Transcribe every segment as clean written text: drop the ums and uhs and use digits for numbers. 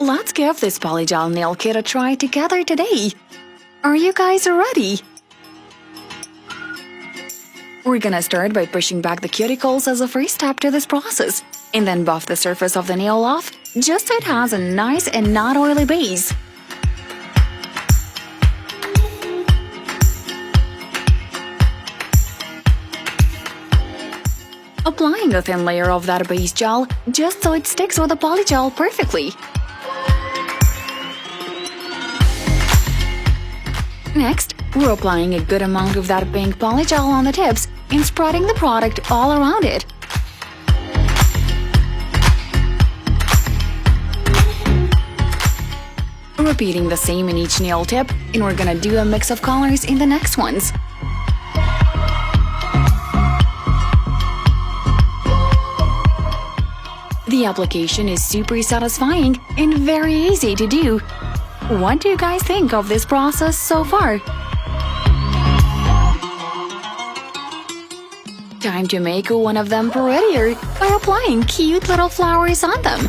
Let's give this Polygel nail kit a try together today. Are you guys ready? We're gonna start by pushing back the cuticles as a first step to this process, and then buff the surface of the nail off, just so it has a nice and not oily base. Applying a thin layer of that base gel, just so it sticks with the Polygel perfectly. Next, we're applying a good amount of that pink Polygel on the tips and spreading the product all around it. Repeating the same in each nail tip, and we're gonna do a mix of colors in the next ones. The application is super satisfying and very easy to do. What do you guys think of this process so far? Time to make one of them prettier by applying cute little flowers on them.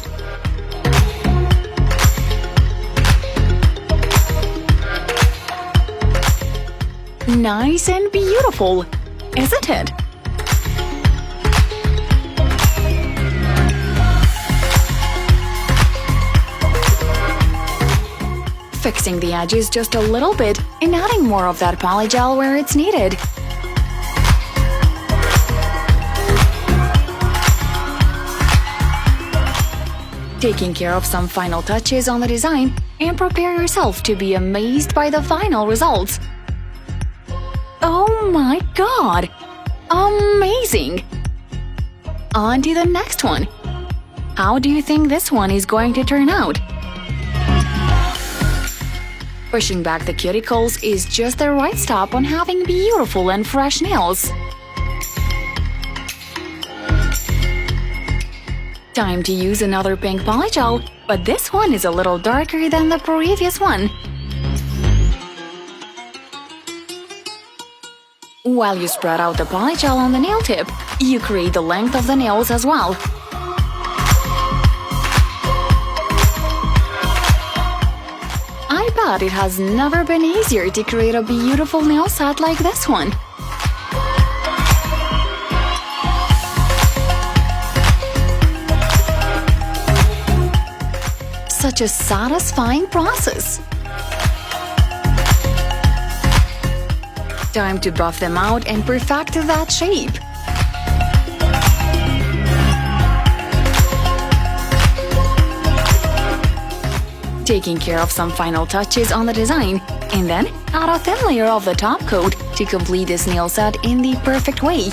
Nice and beautiful, isn't it? Fixing the edges just a little bit and adding more of that Polygel where it's needed. Taking care of some final touches on the design, and prepare yourself to be amazed by the final results. Oh my god! Amazing! On to the next one. How do you think this one is going to turn out? Pushing back the cuticles is just the right stop on having beautiful and fresh nails. Time to use another pink Polygel, but this one is a little darker than the previous one. While you spread out the Polygel on the nail tip, you create the length of the nails as well. I bet it has never been easier to create a beautiful nail set like this one. Such a satisfying process. Time to buff them out and perfect that shape. Taking care of some final touches on the design, and then add a thin layer of the top coat to complete this nail set in the perfect way.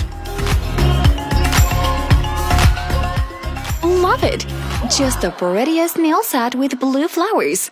Love it! Just the prettiest nail set with blue flowers.